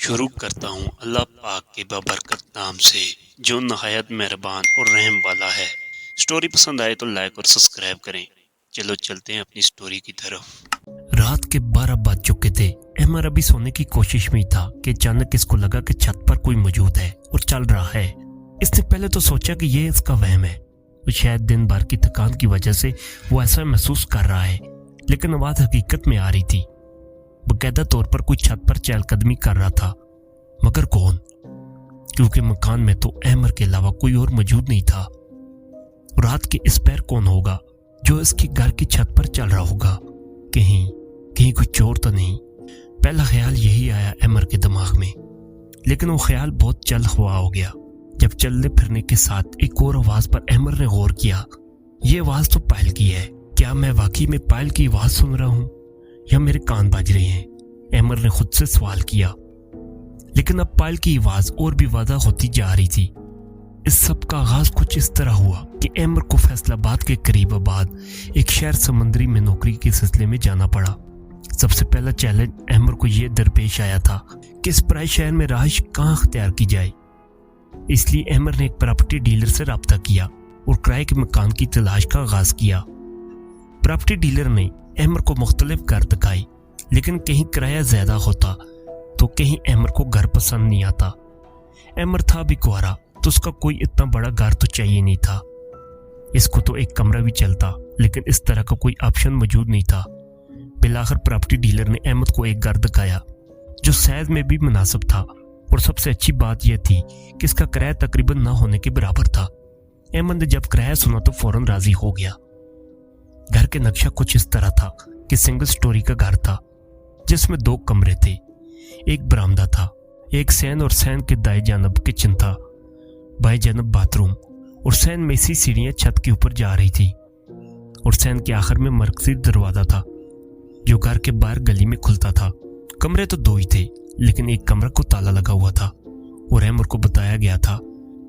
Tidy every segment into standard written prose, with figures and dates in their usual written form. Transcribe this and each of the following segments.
شروع کرتا ہوں اللہ پاک کے بابرکت نام سے جو نہایت مہربان اور رحم والا ہے۔ سٹوری پسند آئے تو لائک اور سبسکرائب کریں۔ چلو چلتے ہیں اپنی سٹوری کی طرف۔ رات کے 12 بج چکے تھے۔ احمد ابھی سونے کی کوشش میں تھا کہ اچانک اس کو لگا کہ چھت پر کوئی موجود ہے اور چل رہا ہے۔ اس نے پہلے تو سوچا کہ یہ اس کا وہم ہے، شاید دن بھر کی تھکان کی وجہ سے وہ ایسا محسوس کر رہا ہے، لیکن آواز حقیقت میں آ رہی تھی۔ باقاعدہ طور پر کوئی چھت پر چہل قدمی کر رہا تھا، مگر کون؟ کیونکہ مکان میں تو احمد کے علاوہ کوئی اور موجود نہیں تھا۔ رات کے اس پیر کون ہوگا جو اس کے گھر کی چھت پر چل رہا ہوگا؟ کہیں کوئی چور تو نہیں؟ پہلا خیال یہی آیا احمد کے دماغ میں، لیکن وہ خیال بہت جلد ہوا ہو گیا جب چلنے پھرنے کے ساتھ ایک اور آواز پر احمد نے غور کیا۔ یہ آواز تو پائل کی ہے۔ کیا میں واقعی میں پائل کی آواز سن رہا ہوں یا میرے کان بج رہے ہیں؟ احمد نے خود سے سوال کیا، لیکن اب پائل کی آواز اور بھی واضح ہوتی جا رہی تھی۔ اس سب کا آغاز کچھ اس طرح ہوا کہ احمد کو فیصل آباد کے قریب آباد ایک شہر سمندری میں نوکری کے سلسلے میں جانا پڑا۔ سب سے پہلا چیلنج احمد کو یہ درپیش آیا تھا کہ اس پرائے شہر میں رہائش کہاں اختیار کی جائے۔ اس لیے احمد نے ایک پراپرٹی ڈیلر سے رابطہ کیا اور کرائے کے مکان کی تلاش کا آغاز کیا۔ پراپرٹی ڈیلر نے احمد کو مختلف گھر دکھائے، لیکن کہیں کرایہ زیادہ ہوتا تو کہیں احمد کو گھر پسند نہیں آتا۔ احمد تھا بھی کنوارا تو اس کا کوئی اتنا بڑا گھر تو چاہیے نہیں تھا۔ اس کو تو ایک کمرہ بھی چلتا، لیکن اس طرح کا کوئی آپشن موجود نہیں تھا۔ بالآخر پراپرٹی ڈیلر نے احمد کو ایک گھر دکھایا جو سائز میں بھی مناسب تھا، اور سب سے اچھی بات یہ تھی کہ اس کا کرایہ تقریباً نہ ہونے کے برابر تھا۔ احمد نے جب کرایہ سنا تو فوراً راضی ہو گیا۔ گھر کے نقشہ کچھ اس طرح تھا کہ سنگل سٹوری کا گھر تھا جس میں 2 کمرے تھے، ایک برآمدہ تھا، ایک سین اور سین کے دائیں جانب کچن تھا، بائیں جانب باتھ روم، اور سین میں اسی سیڑھیاں چھت کے اوپر جا رہی تھی، اور سین کے آخر میں مرکزی دروازہ تھا جو گھر کے باہر گلی میں کھلتا تھا۔ کمرے تو 2 ہی تھے، لیکن ایک کمرہ کو تالا لگا ہوا تھا، اور احمد کو بتایا گیا تھا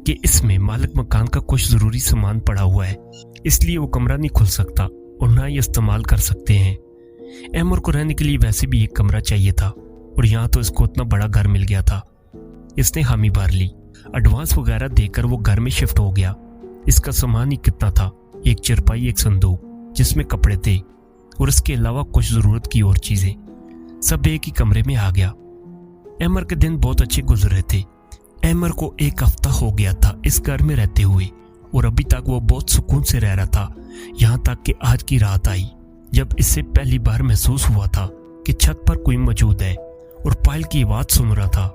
کہ اس میں مالک مکان کا کچھ ضروری سامان پڑا ہوا ہے، اس لیے وہ کمرہ نہیں کھل سکتا اور نہ ہی استعمال کر سکتے ہیں۔ احمد کو رہنے کے لیے ویسے بھی ایک کمرہ چاہیے تھا، اور یہاں تو اس کو اتنا بڑا گھر مل گیا تھا۔ اس نے حامی بھر لی، ایڈوانس وغیرہ دے کر وہ گھر میں شفٹ ہو گیا۔ اس کا سامان ہی کتنا تھا، ایک چرپائی، ایک صندوق جس میں کپڑے تھے، اور اس کے علاوہ کچھ ضرورت کی اور چیزیں، سب ایک ہی کمرے میں آ گیا۔ احمد کے دن بہت اچھے گزر رہے تھے۔ احمد کو 1 ہفتہ ہو گیا تھا اس گھر میں رہتے ہوئے، اور ابھی تک وہ بہت سکون سے رہ رہا تھا، یہاں تک کہ آج کی رات آئی جب اس سے پہلی بار محسوس ہوا تھا کہ چھت پر کوئی موجود ہے اور پائل کی آواز سن رہا تھا۔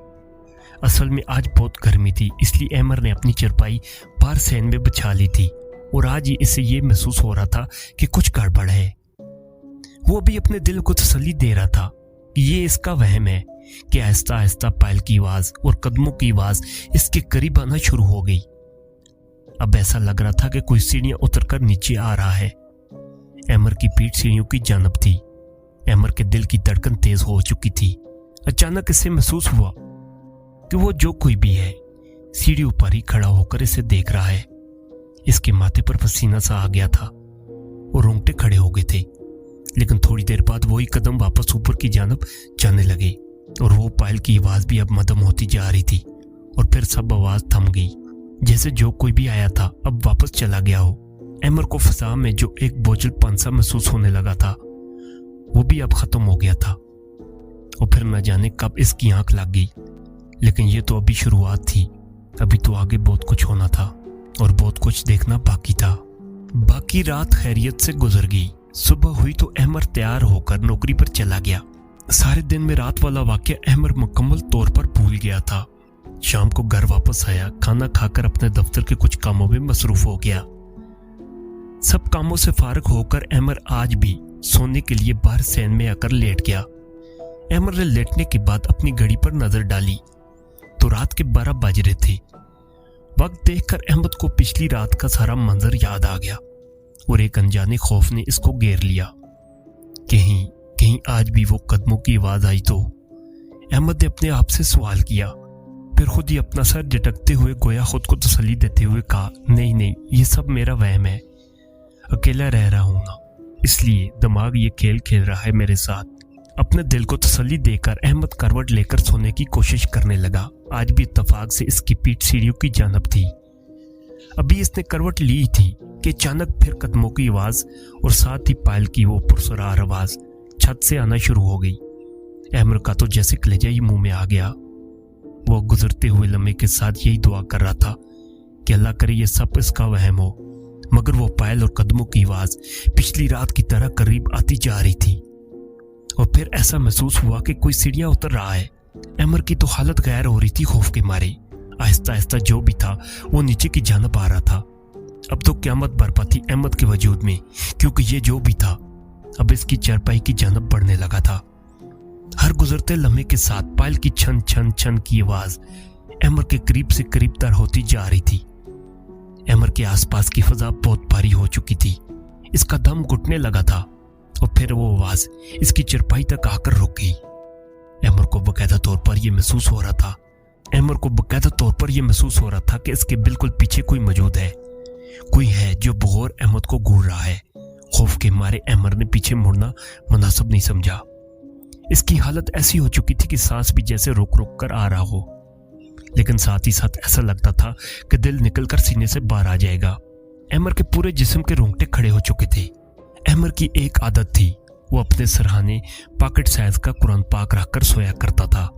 اصل میں آج بہت گرمی تھی، اس لیے احمد نے اپنی چرپائی باہر سین میں بچھا لی تھی، اور آج ہی اسے یہ محسوس ہو رہا تھا کہ کچھ گڑبڑ ہے۔ وہ بھی اپنے دل کو تسلی دے رہا تھا کہ یہ اس کا وہم ہے کہ آہستہ آہستہ پائل کی آواز اور قدموں کی آواز اس کے قریب آنا شروع ہو گئی۔ اب ایسا لگ رہا تھا کہ کوئی سیڑھیاں اتر کر نیچے آ رہا ہے۔ احمد کی پیٹھ سیڑھیوں کی جانب تھی۔ احمد کے دل کی دھڑکن تیز ہو چکی تھی۔ اچانک اسے محسوس ہوا کہ وہ جو کوئی بھی ہے سیڑھیوں پر ہی کھڑا ہو کر اسے دیکھ رہا ہے۔ اس کے ماتھے پر پسینہ سا آ گیا تھا اور رونگٹے کھڑے ہو گئے تھے، لیکن تھوڑی دیر بعد وہی قدم واپس اوپر کی جانب جانے لگے، اور وہ پائل کی آواز بھی اب مدھم ہوتی جا رہی تھی، اور پھر سب آواز تھم گئی، جیسے جو کوئی بھی آیا تھا اب واپس چلا گیا ہو۔ احمد کو فضا میں جو ایک بوجھل پن سا محسوس ہونے لگا تھا وہ بھی اب ختم ہو گیا تھا، اور پھر نہ جانے کب اس کی آنکھ لگ گئی۔ لیکن یہ تو ابھی شروعات تھی، ابھی تو آگے بہت کچھ ہونا تھا اور بہت کچھ دیکھنا باقی تھا۔ باقی رات خیریت سے گزر گئی۔ صبح ہوئی تو احمد تیار ہو کر نوکری پر چلا گیا۔ سارے دن میں رات والا واقعہ احمد مکمل طور پر بھول گیا تھا۔ شام کو گھر واپس آیا، کھانا کھا کر اپنے دفتر کے کچھ کاموں میں مصروف ہو گیا۔ سب کاموں سے فارغ ہو کر احمد آج بھی سونے کے لیے باہر سین میں آ کر لیٹ گیا۔ احمد نے لیٹنے کے بعد اپنی گھڑی پر نظر ڈالی تو رات کے 12 بج رہے تھے۔ وقت دیکھ کر احمد کو پچھلی رات کا سارا منظر یاد آ گیا، اور ایک انجانے خوف نے اس کو گھیر لیا۔ کہیں آج بھی وہ قدموں کی آواز آئی تو؟ احمد نے اپنے آپ سے سوال کیا، پھر خود ہی اپنا سر جھٹکتے ہوئے گویا خود کو تسلی دیتے ہوئے کہا، نہیں، یہ سب میرا وہم ہے، اکیلا رہ رہا ہوں نا، اس لیے دماغ یہ کھیل کھیل رہا ہے میرے ساتھ۔ अपने दिल को तसल्ली देकर अहमद करवट लेकर सोने की कोशिश करने लगा। आज भी इत्तेफाक से इसकी पीठ सीढ़ियों की जानब थी। अभी इसने करवट ली थी कि अचानक फिर कदमों की आवाज और साथ ही पायल की वो पुरसरार आवाज छत से आना शुरू हो गई। अहमद का तो जैसे कलेजा ही मुंह में आ गया। वो गुजरते हुए लम्हे के साथ यही दुआ कर रहा था कि अल्लाह करे ये सब इसका वहम हो, मगर वो पायल और कदमों की आवाज पिछली रात की तरह करीब आती जा रही थी। और फिर ऐसा महसूस हुआ कि कोई सीढ़ियां उतर रहा है। अमर की तो हालत गैर हो रही थी खौफ के मारे। आहिस्ता आहिस्ता जो भी था वो नीचे की जानब आ रहा था। अब तो क़यामत बरपा थी अहमद के वजूद में, क्योंकि ये जो भी था अब इसकी चारपाई की जानब बढ़ने लगा था। हर गुजरते लम्हे के साथ पायल की छन छन छन की आवाज अमर के करीब से करीब तर होती जा रही थी। अमर के आसपास की फजा बहुत भारी हो चुकी थी। इसका दम घुटने लगा था और फिर वो आवाज इसकी चरपाई तक आकर रुक गई। अमर को बकायदा तौर पर यह महसूस हो रहा था कि इसके बिल्कुल पीछे कोई मौजूद है, कोई है जो बगौर अहमद को घूर रहा है। खौफ के मारे अमर ने पीछे मुड़ना मुनासिब नहीं समझा। इसकी हालत ऐसी हो चुकी थी कि सांस भी जैसे रुक रुक कर आ रहा हो, लेकिन साथ ही साथ ऐसा लगता था कि दिल निकलकर सीने से बाहर आ जाएगा। अमर के पूरे जिस्म के रोंगटे खड़े हो चुके थे। अमर की एक आदत थी, वो अपने सरहाने पॉकेट साइज का कुरान पाक रखकर सोया करता था।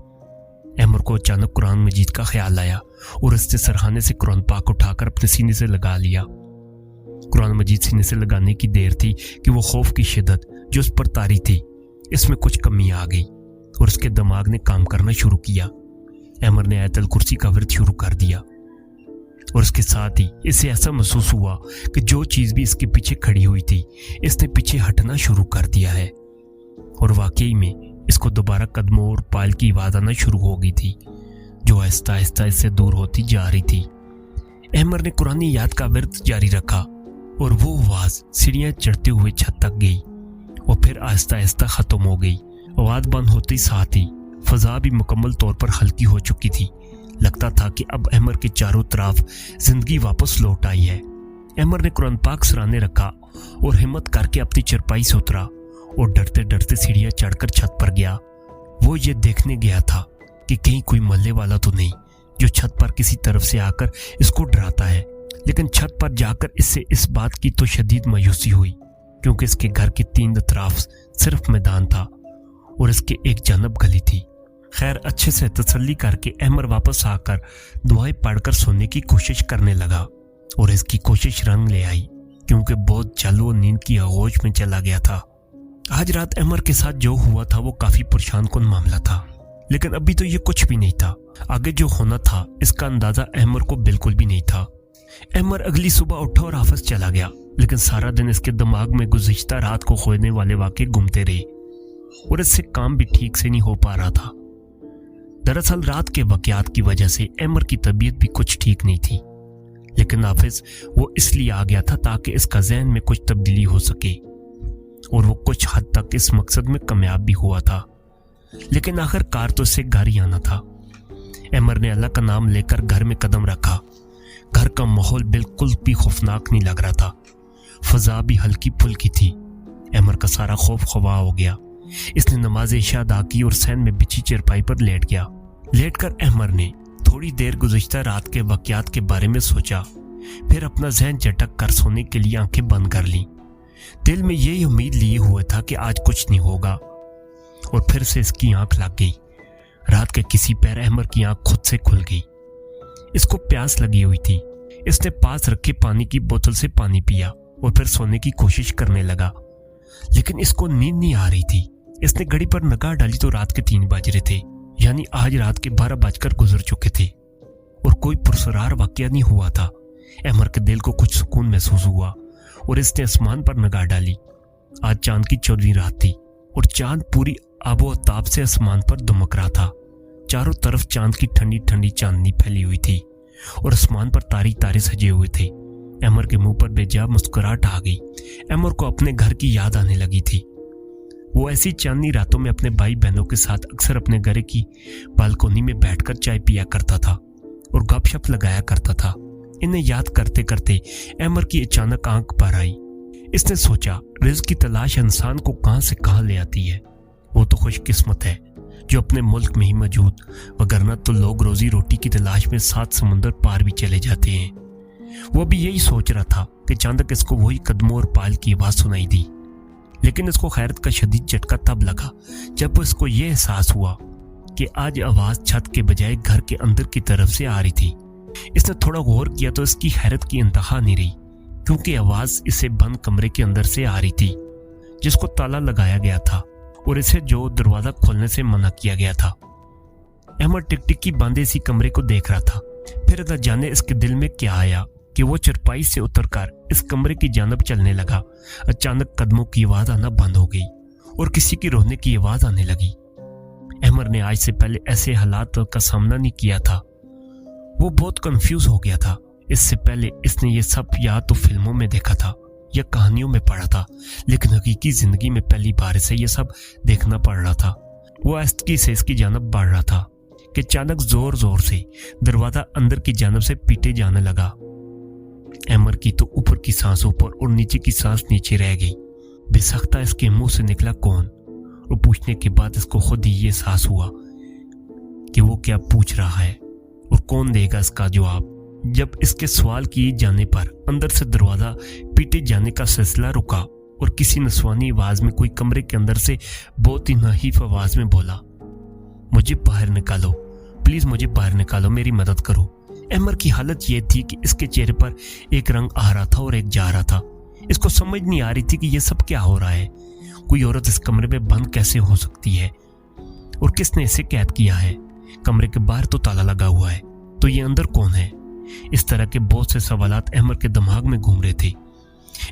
अमर को अचानक कुरान मजीद का ख्याल आया और उसने सरहाने से कुरान पाक उठाकर अपने सीने से लगा लिया। कुरान मजीद सीने से लगाने की देर थी कि वो खौफ की शिद्दत जो उस पर तारी थी, इसमें कुछ कमी आ गई और उसके दिमाग ने काम करना शुरू किया। अमर ने आयतल कुर्सी का विर्द शुरू कर दिया और उसके साथ ही इसे ऐसा महसूस हुआ कि जो चीज भी इसके पीछे खड़ी हुई थी इसने पीछे हटना शुरू कर दिया है। और वाकई में इसको दोबारा कदमों और पायल की आवाज आना शुरू हो गई थी, जो आहिस्ता आहिस्ता इससे दूर होती जा रही थी। अमर ने कुरानी याद का विर्द जारी रखा और वो आवाज सीढ़ियां चढ़ते हुए छत तक गई और फिर आहिस्ता आहिस्ता खत्म हो गई। आवाज बंद होते साथ ही फजा भी मुकम्मल तौर पर हल्की हो चुकी थी। लगता था कि अब अमर के चारों तरफ जिंदगी वापस लौट आई है। अमर ने कुरान पाक सराहने रखा और हिम्मत करके अपनी चरपाई से उतरा और डरते डरते सीढ़ियां चढ़कर छत पर गया। वो ये देखने गया था कि कहीं कोई मल्ले वाला तो नहीं जो छत पर किसी तरफ से आकर इसको डराता है। लेकिन छत पर जाकर इससे इस बात की तो शदीद मायूसी हुई, क्योंकि इसके घर के तीन अतराफ सिर्फ मैदान था और इसके एक जानब गली थी। खैर, अच्छे से तसल्ली करके अमर वापस आकर दुआएं पढ़कर सोने की कोशिश करने लगा और इसकी कोशिश रंग ले आई, क्योंकि बहुत जल्द वो नींद की आगोश में चला गया था। आज रात अमर के साथ जो हुआ था वो काफी परेशान कुन मामला था, लेकिन अभी तो ये कुछ भी नहीं था। आगे जो होना था इसका अंदाजा अमर को बिल्कुल भी नहीं था। अमर अगली सुबह उठा और ऑफिस चला गया, लेकिन सारा दिन इसके दिमाग में गुज़िश्ता रात को खोने वाले वाक़े घूमते रहे और इससे काम भी ठीक से नहीं हो पा रहा था। दरअसल रात के वाक़यात की वजह से अमर की तबीयत भी कुछ ठीक नहीं थी, लेकिन ऑफिस वो इसलिए आ गया था ताकि इसका ज़हन में कुछ तब्दीली हो सके और वो कुछ हद तक इस मकसद में कामयाब भी हुआ था। लेकिन आखिरकार तो इससे घर ही आना था। अमर ने अल्लाह का नाम लेकर घर में कदम रखा। घर का माहौल बिल्कुल भी खौफनाक नहीं लग रहा था। फजा भी हल्की फुल्की थी। अमर का सारा खौफ खवा हो गया। इसने नमाज इशा अदा की और सैन में बिछी चरपाई पर लेट गया। लेटकर अमर ने थोड़ी देर गुज़िश्ता रात के वाक़यात के बारे में सोचा, फिर अपना जहन झटक कर सोने के लिए आंखें बंद कर लीं। दिल में यही उम्मीद लिए हुए था कि आज कुछ नहीं होगा, और फिर से इसकी आंख लग गई। रात के किसी पैर अमर की आंख खुद से खुल गई। इसको प्यास लगी हुई थी। इसने पास रखे पानी की बोतल से पानी पिया और फिर सोने की कोशिश करने लगा, लेकिन इसको नींद नहीं आ रही थी। इसने घड़ी पर निगाह डाली तो रात के 3 बज रहे थे, यानी आज रात के 12 बजकर गुजर चुके थे और कोई पुरसरार वाकया नहीं हुआ था। अमर के दिल को कुछ सुकून महसूस हुआ और इसने आसमान पर निगाह डाली। आज चांद की 14वीं रात थी और चांद पूरी आबो-ताब से आसमान पर दमक रहा था। चारों तरफ चांद की ठंडी ठंडी चांदनी फैली हुई थी और आसमान पर तारे तारे सजे हुए थे। अमर के मुंह पर बेजा मुस्कुराहट आ गई। अमर को अपने घर की याद आने लगी थी। वो ऐसी चांदनी रातों में अपने भाई बहनों के साथ अक्सर अपने घर की बालकोनी में बैठकर चाय पिया करता था और गपशप लगाया करता था। इन्हें याद करते करते अमर की अचानक आंख भर आई। इसने सोचा, रिज़्क़ की तलाश इंसान को कहां से कहां ले आती है। वो तो खुशकिस्मत है जो अपने मुल्क में ही मौजूद, वगरना तो लोग रोजी रोटी की तलाश में 7 समंदर पार भी चले जाते हैं। वो भी यही सोच रहा था कि अचानक इसको वही कदमों और पायल की आवाज सुनाई दी। लेकिन इसको खैरत का शदीद झटका तब लगा जब इसको ये एहसास हुआ कि आज आवाज छत के बजाय घर के अंदर की तरफ से आ रही थी। इसने थोड़ा गौर किया तो इसकी हैरत की इंतहा नहीं रही, क्योंकि आवाज इसे बंद कमरे के अंदर से आ रही थी जिसको ताला लगाया गया था और इसे जो दरवाजा खोलने से मना किया गया था। अहमद टिकटिकी बांधे इसी कमरे को देख रहा था। फिर न जाने इसके दिल में क्या आया कि वो चरपाई से उतरकर इस कमरे की जानब चलने लगा। अचानक कदमों की आवाज आना बंद हो गई और किसी की रोने की आवाज आने लगी। अहमद ने आज से पहले ऐसे हालात का सामना नहीं किया था। वो बहुत कंफ्यूज हो गया था। इससे पहले इसने ये सब या तो फिल्मों में देखा था या कहानियों में पढ़ा था, लेकिन हकीकी जिंदगी में पहली बार से ये सब देखना पड़ रहा था। वो आहिस्तगी से इसकी जानब बढ़ रहा था कि अचानक जोर जोर से दरवाजा अंदर की जानब से पीटे जाने लगा। अहमद की तो ऊपर की सांस ऊपर और नीचे की सांस नीचे रह गई। बेसख्ता इसके मुंह से निकला कौन, और पूछने के बाद इसको खुद ही ये एहसास हुआ कि वो क्या पूछ रहा है और कौन देगा इसका जवाब। जब इसके सवाल किए जाने पर अंदर से दरवाजा पीटे जाने का सिलसिला रुका और किसी नस्वानी आवाज में कोई कमरे के अंदर से बहुत ही नाहिफ आवाज में बोला, मुझे बाहर निकालो, प्लीज मुझे बाहर निकालो, मेरी मदद करो। अहमद की हालत ये थी कि इसके चेहरे पर एक रंग आ रहा था और एक जा रहा था। इसको समझ नहीं आ रही थी कि ये सब क्या हो रहा है। कोई औरत इस कमरे में बंद कैसे हो सकती है और किसने इसे कैद किया है? कमरे के बाहर तो ताला लगा हुआ है, तो ये अंदर कौन है? इस तरह के बहुत से सवालात अहमद के दिमाग में घूम रहे थे।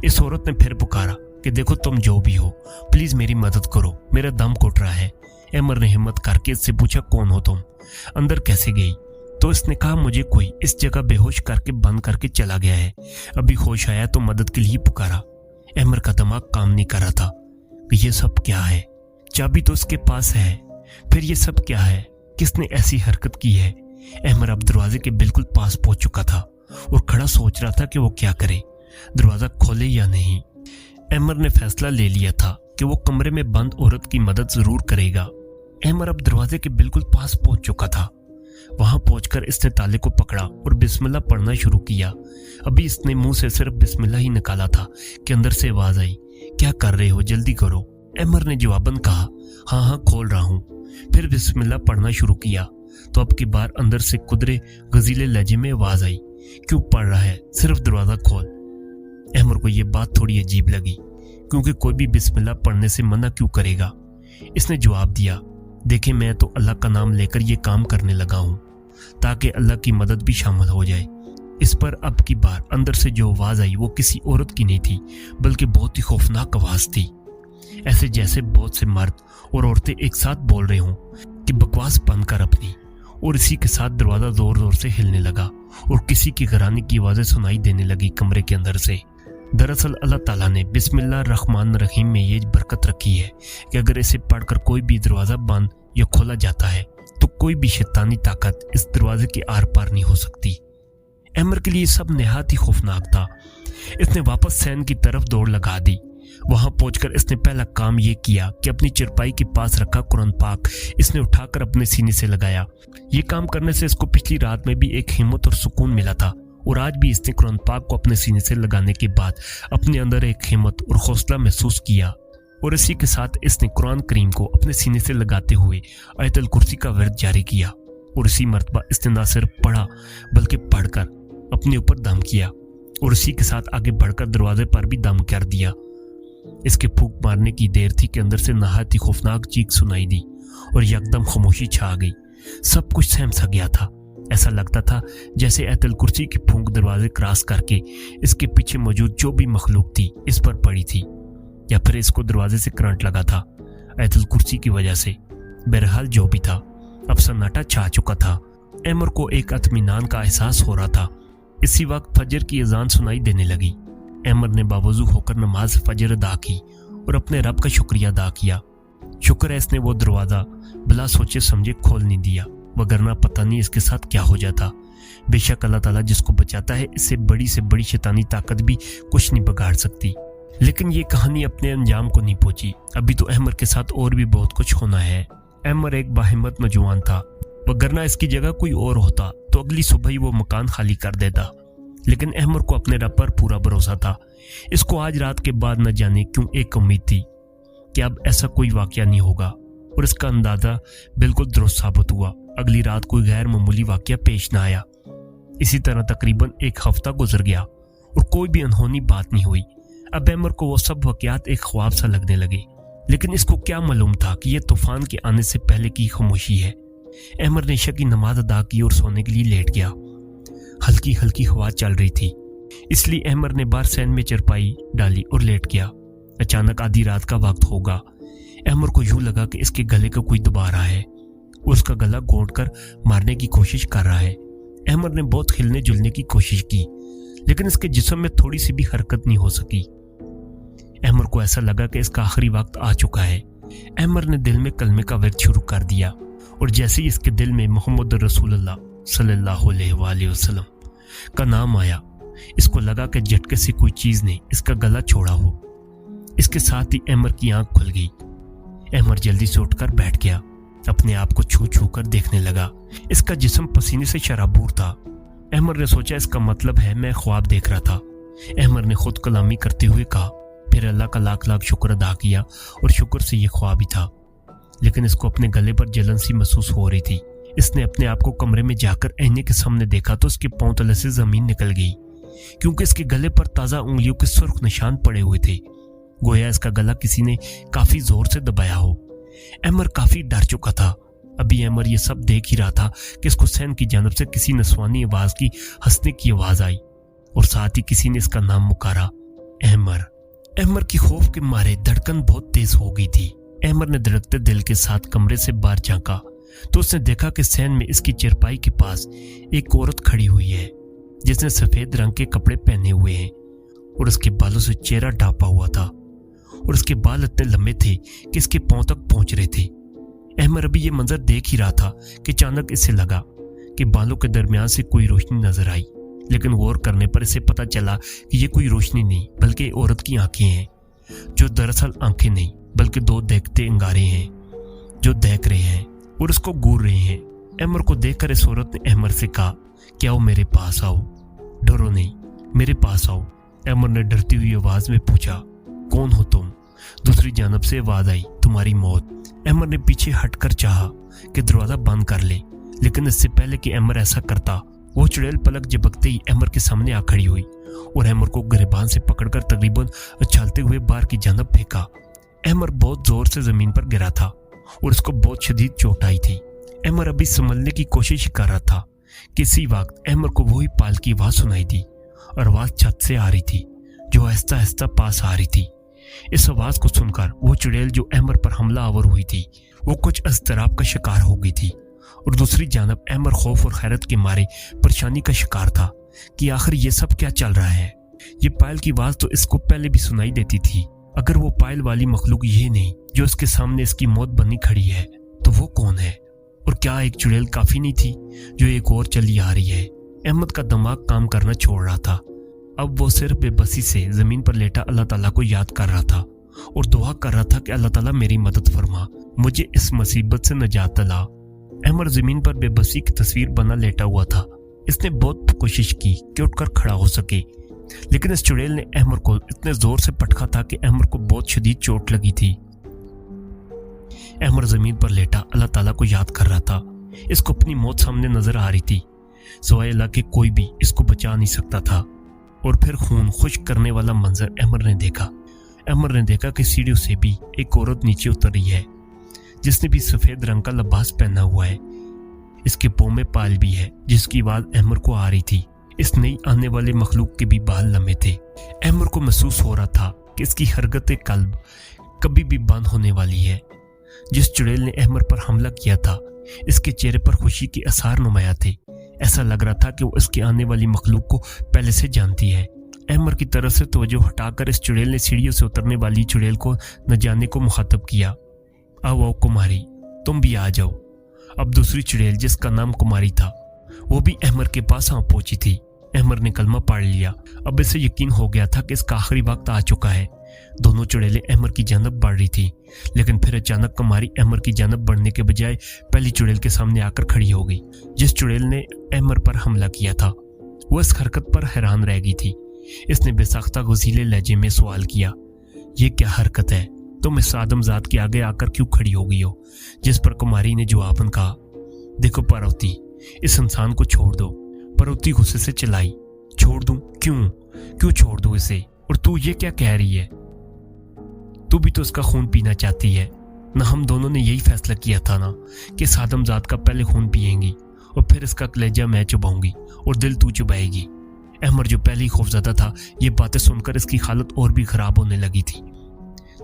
इस औरत ने फिर पुकारा कि देखो तुम जो भी हो, प्लीज मेरी मदद करो, मेरा दम घुट रहा है। अहमद ने हिम्मत करके इससे पूछा, कौन हो तुम, अंदर कैसे गई? तो इसने कहा, मुझे कोई इस जगह बेहोश करके बंद करके चला गया है, अभी होश आया तो मदद के लिए पुकारा। अहमद का दिमाग काम नहीं कर रहा था कि ये सब क्या है। चाबी तो उसके पास है, फिर ये सब क्या है? किसने ऐसी हरकत की है? अहमद अब दरवाजे के बिल्कुल पास पहुंच चुका था और खड़ा सोच रहा था कि वो क्या करे, दरवाजा खोले या नहीं। अहमद ने फैसला ले लिया था कि वो कमरे में बंद औरत की मदद जरूर करेगा। अहमद अब दरवाजे के बिल्कुल पास पहुंच चुका था। वहां पहुंचकर इसने ताले को पकड़ा और बिस्मिल्लाह पढ़ना शुरू किया। अभी इसने मुंह से सिर्फ बिस्मिल्लाह ही निकाला था कि अंदर से आवाज आई, क्या कर रहे हो, जल्दी करो। अहमद ने जवाबन कहा, हाँ हाँ खोल रहा हूँ। फिर बिस्मिल्लाह पढ़ना शुरू किया तो अब की बार अंदर से कुदरे गजीले लहजे में आवाज आई, क्यों पढ़ रहा है, सिर्फ दरवाजा खोल। अहमद को यह बात थोड़ी अजीब लगी, क्योंकि कोई भी बिस्मिल्लाह पढ़ने से मना क्यों करेगा। इसने जवाब दिया, देखे मैं तो अल्लाह का नाम लेकर ये काम करने लगा हूँ ताकि अल्लाह की मदद भी शामिल हो जाए। इस पर अब की बार अंदर से जो आवाज आई वो किसी औरत की नहीं थी, बल्कि बहुत ही खौफनाक आवाज थी, ऐसे जैसे बहुत से मर्द और औरतें एक साथ बोल रहे हों कि बकवास बंद कर अपनी। और इसी के साथ दरवाजा जोर जोर से हिलने लगा और किसी की घराने की आवाजें सुनाई देने लगी कमरे के अंदर से। दरअसल अल्लाह ताला ने बिस्मिल्लाह रहमान रहीम में ये बरकत रखी है कि अगर इसे पढ़कर कोई भी दरवाजा बंद या खोला जाता है तो कोई भी शैतानी ताकत इस दरवाजे के आर पार नहीं हो सकती। अहमद के लिए सब निहायत ही खौफनाक था। इसने वापस सैन की तरफ दौड़ लगा दी। वहां पहुंचकर इसने पहला काम ये किया कि अपनी चरपाई के पास रखा कुरान पाक इसने उठाकर अपने सीने से लगाया। ये काम करने से इसको पिछली रात में भी एक हिम्मत और सुकून मिला था और आज भी इसने कुरान पाक को अपने सीने से लगाने के बाद अपने अंदर एक हिम्मत और हौसला महसूस किया। और इसी के साथ इसने कुरान करीम को अपने सीने से लगाते हुए आयतुल कुर्सी का वर्द जारी किया और इसी मर्तबा इसने न सिर्फ पढ़ा बल्कि पढ़कर अपने ऊपर दम किया और इसी के साथ आगे बढ़कर दरवाजे पर भी दम कर दिया। इसके फूंक मारने की देर थी कि अंदर से नहायत ही खौफनाक चीख सुनाई दी और यकदम खामोशी छा गई। सब कुछ सहम सा गया था। ऐसा लगता था जैसे आयतुल कुर्सी की फूंक दरवाजे क्रॉस करके इसके पीछे मौजूद जो भी मखलूक थी इस पर पड़ी थी, या फिर इसको दरवाजे से करंट लगा था आयतुल कुर्सी की वजह से। बहरहाल जो भी था, अब सन्नाटा छा चुका था। अहमद को एक इत्मीनान का एहसास हो रहा था। इसी वक्त फजर की अजान सुनाई देने लगी। अहमद ने बावजू होकर नमाज फजर अदा की और अपने रब का शुक्रिया अदा किया। शुक्र है इसने वो दरवाजा बिला सोचे समझे खोल नहीं दिया, वगरना पता नहीं इसके साथ क्या हो जाता। बेशक अल्लाह ताला जिसको बचाता है इससे बड़ी से बड़ी शैतानी ताकत भी कुछ नहीं बिगाड़ सकती। लेकिन ये कहानी अपने अंजाम को नहीं पहुंची। अभी तो अहमर के साथ और भी बहुत कुछ होना है। अहमर एक बाहिम्मत नौजवान था, वगरना इसकी जगह कोई और होता तो अगली सुबह ही वो मकान खाली कर देता। लेकिन अहमर को अपने रब पर पूरा भरोसा था। इसको आज रात के बाद न जाने क्यों एक उम्मीद थी कि अब ऐसा कोई वाकया नहीं होगा, और इसका अंदाजा बिल्कुल दुरुस्त साबित हुआ। अगली रात कोई गैर मामूली वाकया पेश न आया। इसी तरह तकरीबन एक हफ्ता गुजर गया और कोई भी अनहोनी बात नहीं हुई। अब अहमर को वो सब वाकयात एक ख्वाब सा लगने लगे, लेकिन इसको क्या मालूम था कि यह तूफान के आने से पहले की खामोशी है। अहमर ने इशा की नमाज अदा की और सोने के लिए लेट गया। हल्की हल्की हवा चल रही थी, इसलिए अहमर ने बाहर सैन में चरपाई डाली और लेट गया। अचानक आधी रात का वक्त होगा। अहमर को यूं लगा कि इसके गले का कोई दबा रहा है, उसका गला घोंट कर मारने की कोशिश कर रहा है। अहमर ने बहुत हिलने जुलने की कोशिश की, लेकिन इसके जिस्म में थोड़ी सी भी हरकत नहीं हो सकी। अहमर को ऐसा लगा कि इसका आखिरी वक्त आ चुका है। अहमर ने दिल में कलमे का वर्द शुरू कर दिया, और जैसे ही इसके दिल में मोहम्मद रसूलुल्लाह सल्लल्लाहु अलैहि वसल्लम का नाम आया, इसको लगा कि झटके से कोई चीज ने इसका गला छोड़ा हो। इसके साथ ही अहमर की आंख खुल गई। अहमर जल्दी से उठकर बैठ गया, अपने आप को छू छू कर देखने लगा। इसका जिस्म पसीने से शराबूर था। अहमर ने सोचा इसका मतलब है मैं ख्वाब देख रहा था। अहमर ने खुद कलामी करते हुए कहा, फिर अल्लाह का लाख लाख शुक्र अदा किया, और शुक्र से ये ख्वाब ही था। लेकिन इसको अपने गले पर जलन सी महसूस हो रही थी। इसने अपने आप को कमरे में जाकर आईने के सामने देखा तो उसके पांव तले से जमीन निकल गई, क्योंकि इसके गले पर ताजा उंगलियों के सुर्ख निशान पड़े हुए थे। गोया इसका गला किसी ने काफी जोर से दबाया हो। अहमर काफी डर चुका था। अभी अहमर ये सब देख ही रहा था कि इसको सैन की जानब से किसी नस्वानी आवाज की हंसने की आवाज आई, और साथ ही किसी ने इसका नाम पुकारा, अहमर। अहमर की खौफ के मारे धड़कन बहुत तेज हो गई थी। अहमर ने धड़कते दिल के साथ कमरे से बाहर झांका तो उसने देखा कि सैन में इसकी चरपाई के पास एक औरत खड़ी हुई है, जिसने सफेद रंग के कपड़े पहने हुए हैं और उसके बालों से चेहरा ढांपा हुआ था, और उसके बाल इतने लंबे थे कि इसके पांव तक पहुंच रहे थे। अहमर अभी ये मंजर देख ही रहा था कि अचानक इसे लगा कि बालों के दरमियान से कोई रोशनी नजर आई, लेकिन गौर करने पर इसे पता चला कि ये कोई रोशनी नहीं बल्कि औरत की आंखें हैं, जो दरअसल आंखें नहीं बल्कि दो देखते अंगारे हैं जो देख रहे हैं और उसको घूर रहे हैं। अहमर को देखकर इस औरत ने अहमर से कहा, क्या आओ मेरे पास आओ, डरो नहीं, मेरे पास आओ। अहमर ने डरती हुई आवाज में पूछा, कौन हो तुम? दूसरी जानब से आवाज आई, तुम्हारी मौत। अहमर ने पीछे हटकर चाहा कि दरवाजा बंद कर ले, लेकिन इससे पहले कि अहमर ऐसा करता, वो चुड़ैल पलक झपकते ही अहमर के सामने आ खड़ी हुई और अहमर को गिरबान से पकड़कर तकरीबन उछालते हुए बाहर की जानब फेंका। अहमर बहुत जोर से जमीन पर गिरा था और उसको बहुत शदीद चोट आई थी। अहमर अभी संभलने की कोशिश कर रहा था कि इसी वक्त अहमर को वही पाल की आवाज सुनाई दी, और आवाज छत से आ रही थी जो आहिस्ता आहिस्ता पास आ रही थी। इस आवाज को सुनकर वो चुड़ैल जो अहमर पर हमला आवर हुई थी वो कुछ अज़तराब का शिकार हो गई थी, और दूसरी जानब अहमर खौफ और हैरत के मारे परेशानी का शिकार था कि आखिर ये सब क्या चल रहा है। ये पायल की आवाज तो इसको पहले भी सुनाई देती थी। अगर वो पायल वाली मखलूक ये नहीं जो इसके सामने इसकी मौत बनी खड़ी है, तो वो कौन है? और क्या एक चुड़ैल काफी नहीं थी जो एक और चली आ रही है? अहमद का दिमाग काम करना छोड़ रहा था। अब वो सिर्फ बेबसी से जमीन पर लेटा अल्लाह ताला को याद कर रहा था और दुआ कर रहा था कि अल्लाह ताला मेरी मदद फरमा, मुझे इस मुसीबत से निजात दिला। अहमद जमीन पर बेबसी की तस्वीर बना लेटा हुआ था। इसने बहुत कोशिश की कि उठकर खड़ा हो सके, लेकिन इस चुड़ैल ने अहमद को इतने जोर से पटका था कि अहमद को बहुत शदीद चोट लगी थी। अहमद जमीन पर लेटा अल्लाह ताला को याद कर रहा था। इसको अपनी मौत सामने नजर आ रही थी, सिवाय अल्लाह के कोई भी इसको बचा नहीं सकता था। और फिर खून खुश्क करने वाला मंजर अहमद ने देखा। अहमद ने देखा कि सीढ़ियों से भी एक औरत नीचे उतर रही है, जिसने भी सफेद रंग का लिबास पहना हुआ है। इसके पांव में पाल भी है, जिसकी आवाज अहमद को आ रही थी। इस नई आने वाले मखलूक के भी बाल लंबे थे। अहमद को महसूस हो रहा था कि इसकी हरकत कल्ब कभी भी बंद होने वाली है। जिस चुड़ैल ने अहमद पर हमला किया था, इसके चेहरे पर खुशी के आसार नुमाया थे। ऐसा लग रहा था कि वो इसके आने वाली मखलूक को पहले से जानती है। अहमद की तरफ से तवज्जो हटाकर इस चुड़ैल ने सीढ़ियों से उतरने वाली चुड़ैल को न जाने को मुखातब किया, आओ आओ कुमारी, तुम भी आ जाओ। अब दूसरी चुड़ैल जिसका नाम कुमारी था, वो भी अहमद के पास आ पहुंची थी। अहमद ने कलमा पढ़ लिया। अब इसे यकीन हो गया था कि इसका आखिरी वक्त आ चुका है। दोनों चुड़ैलें अहमर की जानब बढ़ रही थी, लेकिन फिर अचानक कुमारी अहमर की जानब बढ़ने के बजाय पहली चुड़ैल के सामने आकर खड़ी हो गई। जिस चुड़ैल ने अहमर पर हमला किया था वो इस हरकत पर हैरान रह गई थी। इसने बेसाख्ता गुजीले लहजे में सवाल किया, ये क्या हरकत है? तुम इस आदमजात के आगे आकर क्यों खड़ी हो गई हो? जिस पर कुमारी ने जवाबन कहा, देखो पार्वती, इस इंसान को छोड़ दो। पार्वती गुस्से से चिल्लाई, छोड़ दूं? क्यों छोड़ दूं इसे? और तू ये क्या कह रही है? तू भी तो इसका खून पीना चाहती है ना? हम दोनों ने यही फैसला किया था ना कि इस आदमजात का पहले खून पिएंगी और फिर इसका कलेजा मैं चुबाऊंगी और दिल तू चुबाएगी। अहमर जो पहले ही खौफजदा था, ये बातें सुनकर इसकी हालत और भी खराब होने लगी थी।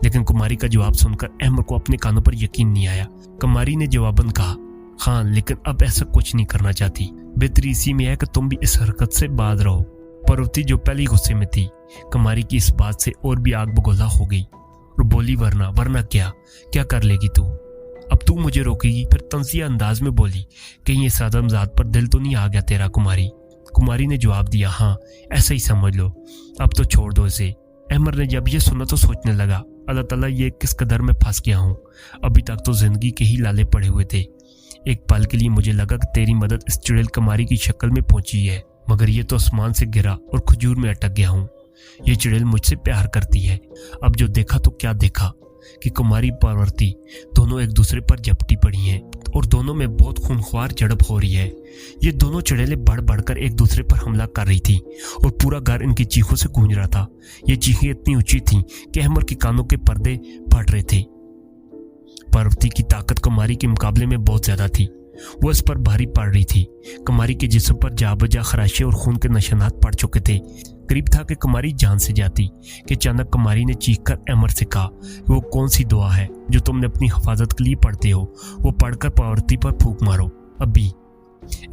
लेकिन कुमारी का जवाब सुनकर अहमर को अपने कानों पर यकीन नहीं आया। कुमारी ने जवाबन कहा, हाँ, लेकिन अब ऐसा कुछ नहीं करना चाहती। बेहतरी इसी में है कि तुम भी इस हरकत से बाज रहो। पार्वती जो पहले ही गुस्से में थी, कुमारी की इस बात से और भी आग बगोला हो गई और बोली, वरना क्या कर लेगी तू? अब तू मुझे रोकेगी? फिर तंजिया अंदाज में बोली, कहीं इस आदमजात पर दिल तो नहीं आ गया तेरा? कुमारी ने जवाब दिया, हाँ, ऐसा ही समझ लो, अब तो छोड़ दो इसे। अहमर ने जब ये सुना तो सोचने लगा, अल्लाह ताला, ये किस कदर में फंस गया हूँ। अभी तक तो जिंदगी के ही लाले पड़े हुए थे। एक पल के लिए मुझे लगा कि तेरी मदद इस चुड़ैल कुमारी की शक्ल में पहुंची है, मगर ये तो आसमान से गिरा और खजूर में अटक गया हूँ। ये चुड़ैल मुझसे प्यार करती है। अब जो देखा तो क्या देखा कि कुमारी पार्वती दोनों एक दूसरे पर झपटी पड़ी हैं और दोनों में बहुत खूनख्वार झड़प हो रही है। ये दोनों चुड़ैलें बढ़ बढ़कर एक दूसरे पर हमला कर रही थी और पूरा घर इनकी चीखों से गूंज रहा था। ये चीखें इतनी ऊंची थीं कि अहमर के कानों के पर्दे फट रहे थे। पार्वती की ताकत कुमारी के मुकाबले में बहुत ज्यादा थी। वो इस पर भारी पड़ रही थी। कुमारी के जिस्म पर जा बजा खराशे और खून के निशानात पड़ चुके थे। करीब था कि कुमारी जान से जाती कि अचानक कुमारी ने चीख कर अमर से कहा, वो कौन सी दुआ है जो तुमने अपनी हिफाजत के लिए पढ़ते हो? वो पढ़कर पार्वती पर फूंक मारो अभी।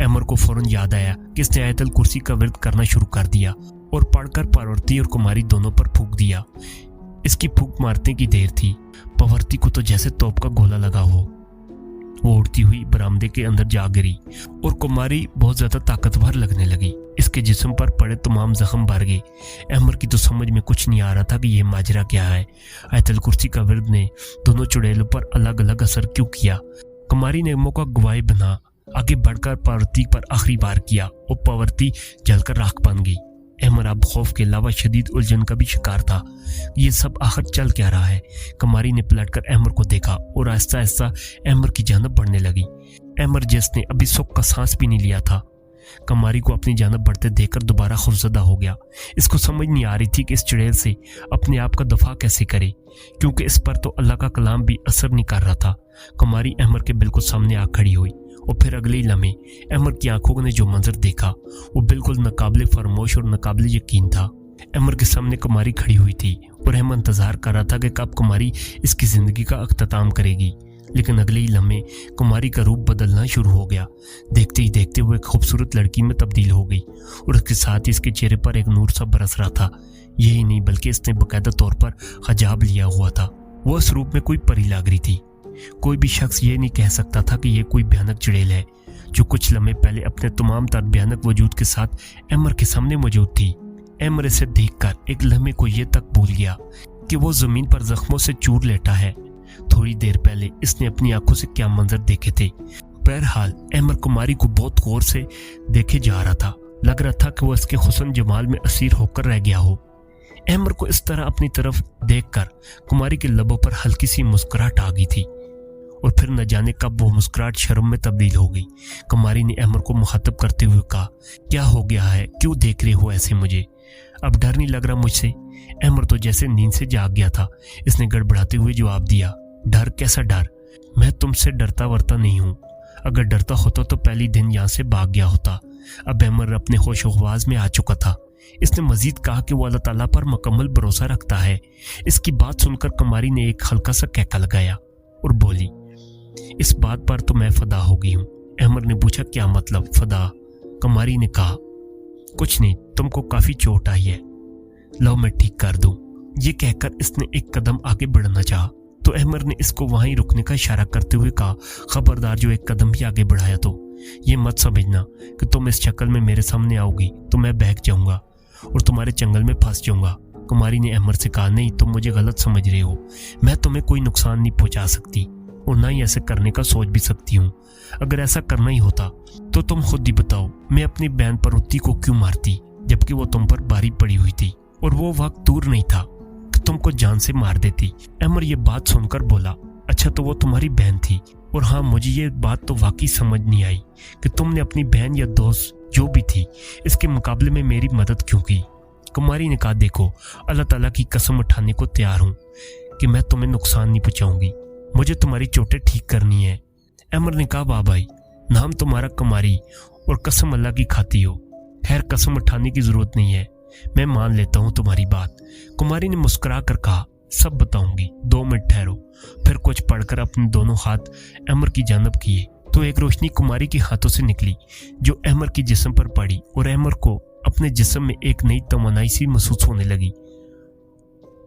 अमर को फौरन याद आया कि इसने आयतल कुर्सी का विर्द करना शुरू कर दिया और पढ़कर पार्वती और कुमारी दोनों पर फूंक दिया। इसकी फूंक मारने की देर थी। पार्वती को तो जैसे तोप का गोला लगा हो। वो उड़ती हुई बरामदे के अंदर जा गिरी और कुमारी बहुत ज्यादा ताकतवर लगने लगी। इसके जिस्म पर पड़े तमाम जख्म भर गए। अहमर की तो समझ में कुछ नहीं आ रहा था कि यह माजरा क्या है। आयतल कुर्सी का विर्द ने दोनों चुड़ैलों पर अलग अलग असर क्यों किया? कुमारी ने मौका गवाह बना आगे बढ़कर पार्वती पर आखिरी बार किया और पार्वती जलकर राख बन गई। अहमर अब खौफ के अलावा शदीद उलझन का भी शिकार था। ये सब आखिर चल क्या रहा है? कुमारी ने पलटकर अहमर को देखा और आहिस्ता आहिस्ता अहमर की जानब बढ़ने लगी। अहमर जिसने अभी सुख का सांस भी नहीं लिया था, कुमारी को अपनी जानब बढ़ते देखकर दोबारा खौफजदा हो गया। इसको समझ नहीं आ रही थी कि इस चुड़ैल से अपने आप का दफा कैसे करे, क्योंकि इस पर तो अल्लाह का कलाम भी असर नहीं कर रहा था। कुमारी अहमर के बिल्कुल सामने आ खड़ी हुई और फिर अगले ही लम्हे अहमर की आंखों ने जो मंजर देखा वो बिल्कुल नाकाबिले फरमोश और नाकाबिले यकीन था। अहमर के सामने कुमारी खड़ी हुई थी और अहमर इंतजार कर रहा था कि कब कुमारी इसकी जिंदगी का अख्ताम करेगी। लेकिन अगले ही लम्हे कुमारी का रूप बदलना शुरू हो गया। देखते ही देखते वो एक खूबसूरत लड़की में तब्दील हो गई और उसके साथ ही इसके चेहरे पर एक नूर सा बरस रहा था। यही नहीं बल्कि इसने बाकायदा तौर पर हिजाब लिया हुआ था। वो इस रूप में कोई परी लग रही थी। कोई भी शख्स ये नहीं कह सकता था कि ये कोई भयानक चुड़ैल है जो कुछ लम्हे पहले अपने तमाम तर भयानक वजूद के साथ अहमर के सामने मौजूद थी। अहमर इसे देखकर एक लम्हे को ये तक भूल गया कि वो जमीन पर जख्मों से चूर लेटा है। थोड़ी देर पहले इसने अपनी आंखों से क्या मंजर देखे थे। बहरहाल अहमर कुमारी को बहुत गौर से देखे जा रहा था। लग रहा था कि वो इसके हुस्न जमाल में असीर होकर रह गया हो। अहमर को इस तरह अपनी तरफ देखकर कुमारी के लबों पर हल्की सी मुस्कुराहट आ गई थी और फिर न जाने कब वो मुस्कुराहट शर्म में तब्दील हो गई। कुमारी ने अहमर को मुखातब करते हुए कहा, क्या हो गया है? क्यों देख रहे हो ऐसे मुझे? अब डर नहीं लग रहा मुझसे? अहमर तो जैसे नींद से जाग गया था। इसने गड़बड़ाते हुए जवाब दिया, डर? कैसा डर? मैं तुमसे डरता वरता नहीं हूँ। अगर डरता होता तो पहली दिन यहाँ से भाग गया होता। अब अहमर अपने होशोहवास में आ चुका था। इसने मजीद कहा कि वो अल्लाह ताला पर मुकम्मल भरोसा रखता है। इसकी बात सुनकर कुमारी ने एक हल्का सा कहका लगाया और बोली, इस बात पर तो मैं फदा हो गई हूँ। अहमर ने पूछा, क्या मतलब फदा? कुमारी ने कहा, कुछ नहीं, तुमको काफी चोट आई है, लो मैं ठीक कर दूं। ये कहकर इसने एक कदम आगे बढ़ना चाहा तो अहमर ने इसको वहीं रुकने का इशारा करते हुए कहा, खबरदार जो एक कदम भी आगे बढ़ाया तो ये मत समझना कि तुम इस शक्ल में मेरे सामने आओगी तो मैं बहक जाऊंगा और तुम्हारे चंगल में फंस जाऊंगा। कुमारी ने अहमर से कहा, नहीं तुम मुझे गलत समझ रहे हो, मैं तुम्हें कोई नुकसान नहीं पहुंचा सकती और ना ही ऐसे करने का सोच भी सकती हूँ। अगर ऐसा करना ही होता तो तुम खुद ही बताओ, मैं अपनी बहन पार्वती को क्यों मारती जबकि वो तुम पर भारी पड़ी हुई थी और वो वक्त दूर नहीं था कि तुमको जान से मार देती। अहमर ये बात सुनकर बोला, अच्छा तो वो तुम्हारी बहन थी, और हाँ मुझे ये बात तो वाकई समझ नहीं आई कि तुमने अपनी बहन या दोस्त जो भी थी इसके मुकाबले में मेरी मदद क्यों की। कुमारी ने कहा, देखो अल्लाह ताला की कसम उठाने को तैयार हूँ कि मैं तुम्हें नुकसान नहीं पहुंचाऊंगी, मुझे तुम्हारी चोटें ठीक करनी है। अहमर ने कहा, वाह भाई, नाम तुम्हारा कुमारी और कसम अल्लाह की खाती हो। खैर कसम उठाने की जरूरत नहीं है, मैं मान लेता हूँ तुम्हारी बात। कुमारी ने मुस्कुरा कर कहा, सब बताऊंगी, 2 मिनट ठहरो। फिर कुछ पढ़कर अपने दोनों हाथ अहमर की जानब किए तो एक रोशनी कुमारी के हाथों से निकली जो अहमर की जिस्म पर पड़ी और अहमर को अपने जिस्म में एक नई तमन्नाई सी महसूस होने लगी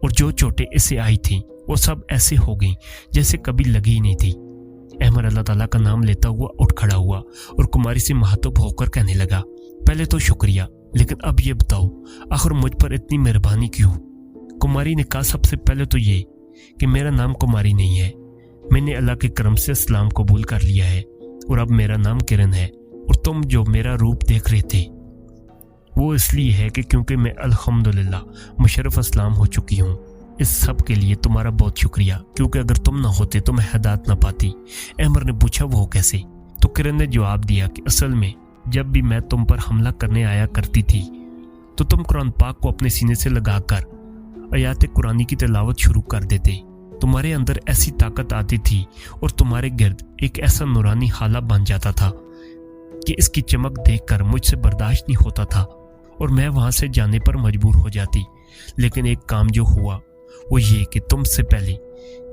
और जो चोटें इसे आई थीं वो सब ऐसे हो गईं जैसे कभी लगी ही नहीं थी। अहमर अल्लाह ताला का नाम लेता हुआ उठ खड़ा हुआ और कुमारी से महातब होकर कहने लगा, पहले तो शुक्रिया, लेकिन अब ये बताओ आखिर मुझ पर इतनी मेहरबानी क्यों। कुमारी ने कहा, सबसे पहले तो ये कि मेरा नाम कुमारी नहीं है, मैंने अल्लाह के करम से इस्लाम कबूल कर लिया है और अब मेरा नाम किरण है, और तुम जो मेरा रूप देख रहे थे वो इसलिए है कि क्योंकि मैं अल्हम्दुलिल्लाह मुशर्रफ इस्लाम हो चुकी हूँ। इस सब के लिए तुम्हारा बहुत शुक्रिया, क्योंकि अगर तुम ना होते तो मैं हिदायत ना पाती। अहमर ने पूछा, वो कैसे? तो किरण ने जवाब दिया कि असल में जब भी मैं तुम पर हमला करने आया करती थी तो तुम कुरान पाक को अपने सीने से लगाकर आयात कुरानी की तिलावत शुरू कर देते। तुम्हारे अंदर ऐसी ताकत आती थी और तुम्हारे गिर्द एक ऐसा नूरानी हाला बन जाता था कि इसकी चमक देखकर मुझसे बर्दाश्त नहीं होता था और मैं वहां से जाने पर मजबूर हो जाती। लेकिन एक काम जो हुआ वो ये कि तुमसे पहले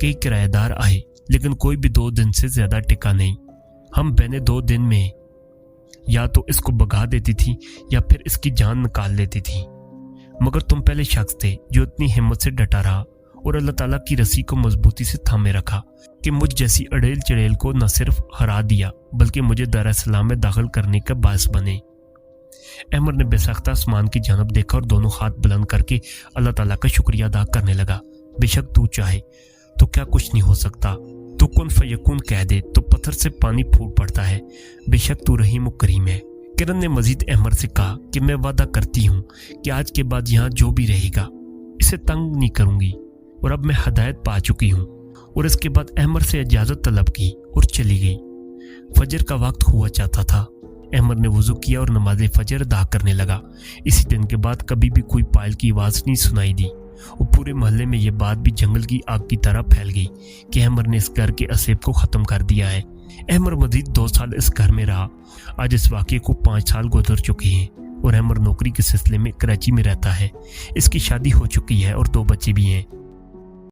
कई किराएदार आए, लेकिन कोई भी 2 दिन से ज्यादा टिका नहीं। हम बहनें 2 दिन में या तो इसको भगा देती थी या फिर इसकी जान निकाल लेती थी, मगर तुम पहले शख्स थे जो इतनी हिम्मत से डटा रहा और अल्लाह ताला की रस्सी को मजबूती से थामे रखा कि मुझ जैसी अड़ेल चड़ेल को न सिर्फ हरा दिया बल्कि मुझे दारुल-इस्लाम में दाखिल करने का बायस बने। अहमर ने बेसाख्ता आसमान की जानब देखा और दोनों हाथ बुलंद करके अल्लाह ताला का शुक्रिया अदा करने लगा। बेशक तू चाहे तो क्या कुछ नहीं हो सकता, तू कुन फयकून कह दे तो पत्थर से पानी फूट पड़ता है। बेशक तू रहीम और करीम है। किरण ने मजीद अहमर से कहा कि मैं वादा करती हूँ कि आज के बाद यहाँ जो भी रहेगा इसे तंग नहीं करूंगी, और अब मैं हिदायत पा चुकी हूँ। और इसके बाद अहमर से इजाजत तलब की और चली गई। फजर का वक्त हुआ चाहता था। अहमर ने वुजू किया और नमाज फजर अदा करने लगा। इसी दिन के बाद कभी भी कोई पायल की आवाज नहीं सुनाई दी और पूरे मोहल्ले में यह बात भी जंगल की आग की तरह फैल गई कि अहमर ने इस घर के असेब को खत्म कर दिया है। अहमर मजीद 2 साल इस घर में रहा। आज इस वाक़े को 5 साल गुजर चुके हैं और अहमर नौकरी के सिलसिले में कराची में रहता है। इसकी शादी हो चुकी है और 2 बच्चे भी हैं।